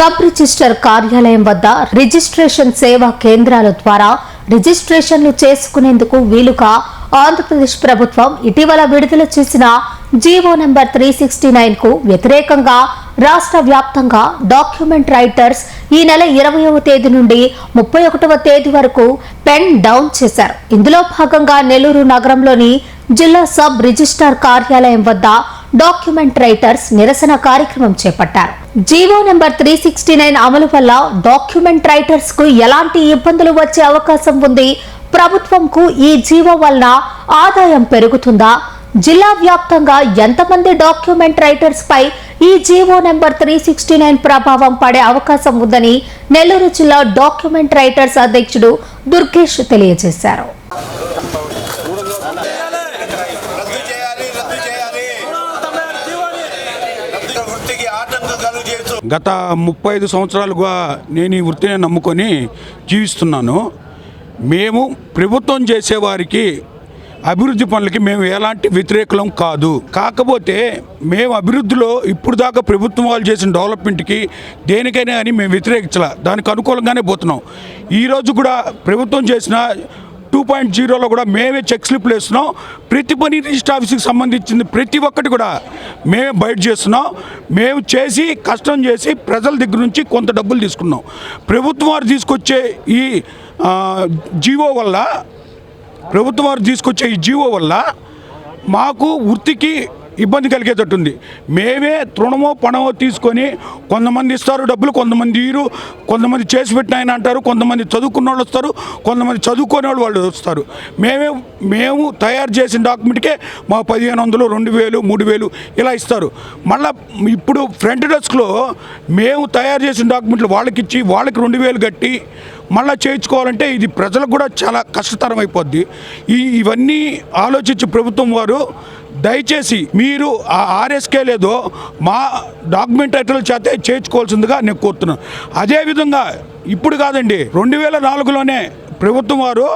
Sub register కార్యాలయం వద్ద registration సేవా కేంద్రాల ద్వారా రిజిస్ట్రేషన్లు చేసుకునేందుకు వీలుగా ఆంధ్రప్రదేశ్ ప్రభుత్వం ఇటీవల విడుదల చేసిన జీవో నెంబర్ 369 కు వ్యతిరేకంగా రాష్ట్ర వ్యాప్తంగా డాక్యుమెంట్ రైటర్స్ ఈ నెల 20వ తేదీ నుండి 31వ తేదీ వరకు పెన్ డౌన్ చేశారు. ఇందులో భాగంగా నెల్లూరు నగరంలోని జిల్లా సబ్ రిజిస్ట్రార్ కార్యాలయం వద్ద డాక్యుమెంట్ రైటర్స్ నిరసన కార్యక్రమం చేపట్టారు. జీవో నెంబర్ 369 అమలు వల్ల డాక్యుమెంట్ రైటర్స్ కు ఎలాంటి ఇబ్బందులు వచ్చే అవకాశం ఉంది? ప్రభుత్వంకు ఈ జీవో వలన ఆదాయం పెరుగుతుందా? జిల్లా వ్యాప్తంగా ఎంతమంది డాక్యుమెంట్ రైటర్స్ పై ఈ జీవో నెంబర్ 369 ప్రభావం పడే అవకాశం ఉందని నెల్లూరు జిల్లా డాక్యుమెంట్ రైటర్స్ అధ్యక్షుడు దుర్గేష్ తెలియజేశారు. గత 35 సంవత్సరాలుగా నేను ఈ వృత్తిని నమ్ముకొని జీవిస్తున్నాను. మేము ప్రభుత్వం చేసేవారికి అభివృద్ధి పనులకి మేము ఎలాంటి వ్యతిరేకం కాదు. కాకపోతే మేము అభివృద్ధిలో ఇప్పుడు దాకా ప్రభుత్వం వాళ్ళు చేసిన డెవలప్మెంట్కి దేనికైనా కానీ మేము వ్యతిరేకించాల, దానికి అనుకూలంగానే పోతున్నాం. ఈరోజు కూడా ప్రభుత్వం చేసిన 2.0లో కూడా మేమే చెక్ స్లిప్లు వేస్తున్నాం. ప్రతి పని రిజిస్టర్ ఆఫీస్కి సంబంధించింది ప్రతి ఒక్కటి కూడా మేమే బయట చేస్తున్నాం. మేము చేసి కష్టం చేసి ప్రజల దగ్గర నుంచి కొంత డబ్బులు తీసుకున్నాం. ప్రభుత్వం వారు తీసుకొచ్చే ఈ జీవో వల్ల మాకు వృత్తికి ఇబ్బంది కలిగేటట్టుంది. మేమే తృణమో పణమో తీసుకొని కొంతమంది ఇస్తారు డబ్బులు, కొంతమంది ఇరు, కొంతమంది చేసి పెట్టిన ఆయన అంటారు, కొంతమంది చదువుకున్న వాళ్ళు వస్తారు, కొంతమంది చదువుకునే వాళ్ళు వస్తారు. మేము తయారు చేసిన డాక్యుమెంట్కే మా 1500, 2000, 3000 ఇలా ఇస్తారు. మళ్ళీ ఇప్పుడు ఫ్రంట్ డెస్క్లో మేము తయారు చేసిన డాక్యుమెంట్లు వాళ్ళకి ఇచ్చి వాళ్ళకి 2000 కట్టి మళ్ళీ చేయించుకోవాలంటే ఇది ప్రజలకు కూడా చాలా కష్టతరం అయిపోద్ది. ఇవన్నీ ఆలోచించి ప్రభుత్వం వారు దయచేసి మీరు ఆ ఆర్ఎస్కే లేదో మా డాక్యుమెంట్ రైటర్ల చేతే చేయించుకోవాల్సిందిగా నేను కోరుతున్నాను. అదేవిధంగా ఇప్పుడు కాదండి, 2004లోనే ప్రభుత్వం వారు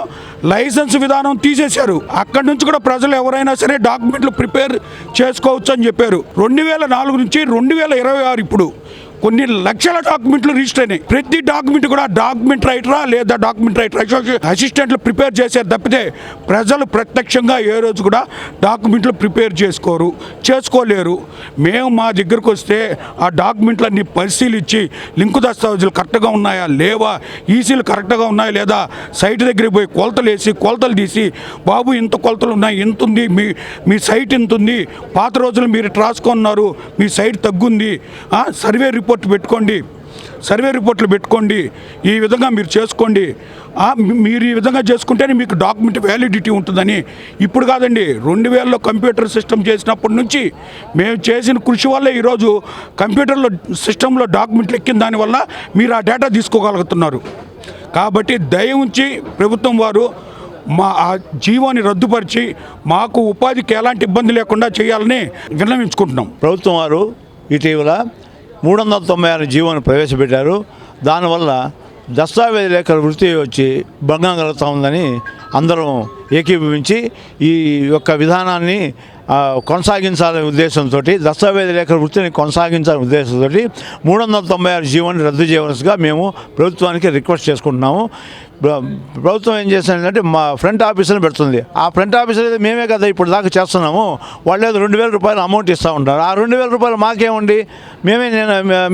లైసెన్స్ విధానం తీసేశారు. అక్కడి నుంచి కూడా ప్రజలు ఎవరైనా సరే డాక్యుమెంట్లు ప్రిపేర్ చేసుకోవచ్చు అని చెప్పారు. 2004 నుంచి 2026 ఇప్పుడు కొన్ని లక్షల డాక్యుమెంట్లు రిజిస్టర్ అయినాయి. ప్రతి డాక్యుమెంట్ కూడా డాక్యుమెంట్ రైటరా లేదా డాక్యుమెంట్ రైటర్ అసిస్టెంట్లు ప్రిపేర్ చేశారు తప్పితే ప్రజలు ప్రత్యక్షంగా ఏ రోజు కూడా డాక్యుమెంట్లు ప్రిపేర్ చేసుకోలేరు. మేము మా దగ్గరకు వస్తే ఆ డాక్యుమెంట్లన్నీ పరిశీలించి లింకు దస్తావేజులు కరెక్ట్గా ఉన్నాయా లేవా, ఈసీలు కరెక్ట్గా ఉన్నాయా లేదా, సైట్ దగ్గరికి పోయి కొలతలు వేసి కొలతలు తీసి బాబు ఇంత కొలతలు ఉన్నాయి, ఇంత ఉంది, మీ సైట్ ఇంత ఉంది, పాత రోజులు మీరు రాసుకున్నారు, మీ సైట్ తగ్గుంది, సర్వే రిపోర్ట్లు పెట్టుకోండి, ఈ విధంగా మీరు చేసుకోండి, మీరు ఈ విధంగా చేసుకుంటేనే మీకు డాక్యుమెంట్ వ్యాలిడిటీ ఉంటుందని. ఇప్పుడు కాదండి, 2000లో కంప్యూటర్ సిస్టమ్ చేసినప్పటి నుంచి మేము చేసిన కృషి వల్ల ఈరోజు కంప్యూటర్లో సిస్టంలో డాక్యుమెంట్లు ఎక్కిన దానివల్ల మీరు ఆ డేటా తీసుకోగలుగుతున్నారు. కాబట్టి దయ ఉంచి ప్రభుత్వం వారు మా ఆ జీవోని రద్దుపరిచి మాకు ఉపాధికి ఎలాంటి ఇబ్బంది లేకుండా చేయాలని విన్నవించుకుంటున్నాం. ప్రభుత్వం వారు ఇటీవల 396 జీవోను ప్రవేశపెట్టారు. దానివల్ల దస్తావేజీ లేఖల వృత్తి వచ్చి భంగం కలుగుతూ ఉందని అందరం ఏకీభవించి ఈ యొక్క విధానాన్ని కొనసాగించాలనే ఉద్దేశంతో, దస్తావేజీ లేఖల వృత్తిని కొనసాగించాలనే ఉద్దేశంతో 396 జీవోని రద్దు చేయవలసిగా మేము ప్రభుత్వానికి రిక్వెస్ట్ చేసుకుంటున్నాము. ప్రభుత్వం ఏం చేస్తుందంటే మా ఫ్రంట్ ఆఫీసర్ని పెడుతుంది. ఆ ఫ్రంట్ ఆఫీసర్ అయితే మేమే కదా ఇప్పుడు దాకా చేస్తున్నాము, వాళ్ళు ఏదో 2000 రూపాయలు అమౌంట్ ఇస్తూ ఉంటారు. ఆ 2000 రూపాయలు మాకేముండి,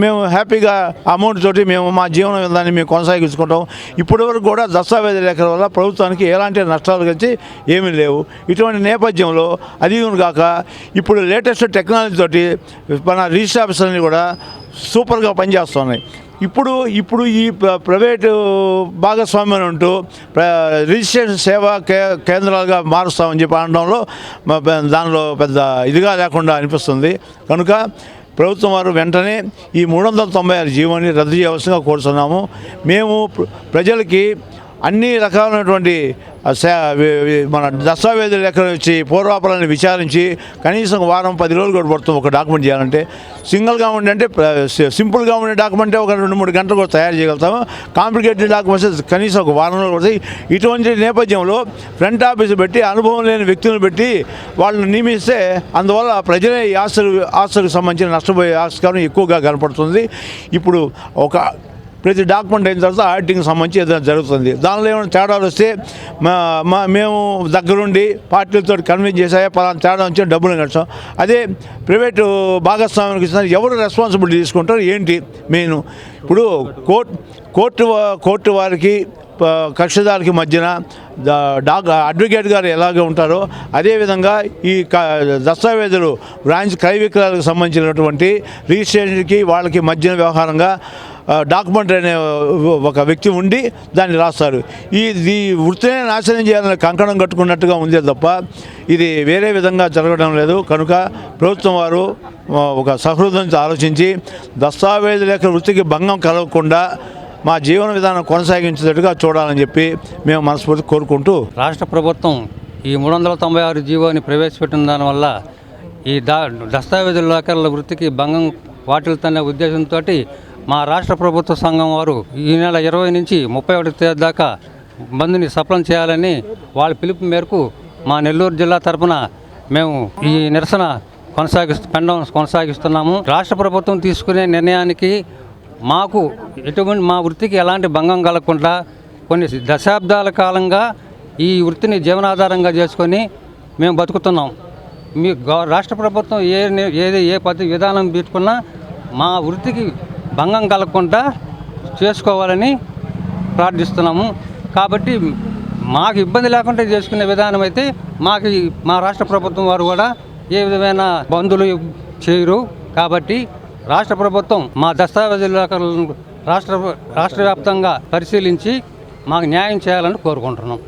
మేము హ్యాపీగా అమౌంట్ తోటి మేము మా జీవన విధాన్ని మేము కొనసాగించుకుంటాం. ఇప్పటి వరకు కూడా దస్తావేజీ లేఖల వల్ల ప్రభుత్వానికి ఎలాంటి నష్టాలు కలిసి ఏమీ లేవు. ఇటువంటి నేపథ్యంలో అది కాక ఇప్పుడు లేటెస్ట్ టెక్నాలజీ తోటి మన రిజిస్టర్ ఆఫీసర్ని కూడా సూపర్గా పనిచేస్తున్నాయి. ఇప్పుడు ఈ ప్రైవేటు భాగస్వామ్యం ఉంటూ రిజిస్ట్రేషన్ సేవా కేంద్రాలుగా మారుస్తామని చెప్పి అనడంలో దానిలో పెద్ద ఇదిగా లేకుండా అనిపిస్తుంది. కనుక ప్రభుత్వం వారు వెంటనే ఈ 396 జీవోని రద్దు చేయవలసిందిగా కోరుతున్నాము. మేము ప్రజలకి అన్ని రకాలైనటువంటి మన దస్తావేజుల లెక్కన వచ్చి పూర్వాపరాన్ని విచారించి కనీసం వారం 10 రోజులు కూడా పడుతుంది ఒక డాక్యుమెంట్ చేయాలంటే. సింగిల్గా ఉండే సింపుల్గా ఉండే డాక్యుమెంటే ఒక 2-3 గంటలు కూడా తయారు చేయగలుగుతాము. కాంప్లికేటెడ్ డాక్యుమెంట్స్ కనీసం ఒక వారం రోజులు పడుతుంది. ఇటువంటి నేపథ్యంలో ఫ్రంట్ ఆఫీస్ పెట్టి అనుభవం లేని వ్యక్తులను పెట్టి వాళ్ళని నియమిస్తే అందువల్ల ప్రజలే ఈ ఆస్తులకు సంబంధించిన నష్టపోయే ఆస్కారం ఎక్కువగా కనపడుతుంది. ఇప్పుడు ప్రతి డాక్యుమెంట్ అయిన తర్వాత ఆడిటింగ్ సంబంధించి ఏదైనా జరుగుతుంది. దానిలో ఏమైనా తేడాలు వస్తే మేము దగ్గరుండి పార్టీలతో కన్విన్స్ చేసాయా పలానా తేడా వచ్చి డబ్బులు కట్టాం. అదే ప్రైవేటు భాగస్వామ్యానికి ఇస్తున్నారు, ఎవరు రెస్పాన్సిబిలిటీ తీసుకుంటారు ఏంటి మెయిన్. ఇప్పుడు కోర్టు వారికి కక్షదారికి మధ్యన అడ్వకేట్ గారు ఎలాగే ఉంటారో అదేవిధంగా ఈ దస్తావేజులు బ్రాంచ్ క్రయ విక్రయాలకు సంబంధించినటువంటి రిజిస్ట్రేషన్కి వాళ్ళకి మధ్యన వ్యవహారంగా డాక్యుమెంట్ అనే ఒక వ్యక్తి ఉండి దాన్ని రాస్తారు. ఈ వృత్తినే నాశనం చేయాలని కంకణం కట్టుకున్నట్టుగా ఉందే తప్ప ఇది వేరే విధంగా జరగడం లేదు. కనుక ప్రభుత్వం వారు ఒక సహృదయంతో ఆలోచించి దస్తావేజుల యొక్క వృత్తికి భంగం కలగకుండా మా జీవన విధానం కొనసాగించేటట్టుగా చూడాలని చెప్పి మేము మనస్ఫూర్తి కోరుకుంటూ, రాష్ట్ర ప్రభుత్వం ఈ 396 జీవోని ప్రవేశపెట్టిన దానివల్ల ఈ దస్తావేజుల లేఖల వృత్తికి భంగం వాటిల్తనే ఉద్దేశంతో మా రాష్ట్ర ప్రభుత్వ సంఘం వారు ఈ నెల 20 నుంచి 31 తేదీ దాకా బంద్ని సఫలం చేయాలని వాళ్ళ పిలుపు మేరకు మా నెల్లూరు జిల్లా తరఫున మేము ఈ నిరసన కొనసాగిస్తున్నాము. రాష్ట్ర ప్రభుత్వం తీసుకునే నిర్ణయానికి మాకు మా వృత్తికి ఎలాంటి భంగం కలగకుండా కొన్ని దశాబ్దాల కాలంగా ఈ వృత్తిని జీవనాధారంగా చేసుకొని మేము బతుకుతున్నాం. రాష్ట్ర ప్రభుత్వం ఏ పద్ధతి విధానం పెట్టుకున్నా మా వృత్తికి భంగం కలగకుండా చేసుకోవాలని ప్రార్థిస్తున్నాము. కాబట్టి మాకు ఇబ్బంది లేకుండా చేసుకునే విధానం అయితే మా రాష్ట్ర ప్రభుత్వం వారు కూడా ఏ విధమైన బంధులు చేయరు. కాబట్టి రాష్ట్ర ప్రభుత్వం మా దస్తావేజుల రాష్ట్ర వ్యాప్తంగా పరిశీలించి మాకు న్యాయం చేయాలని కోరుకుంటున్నాం.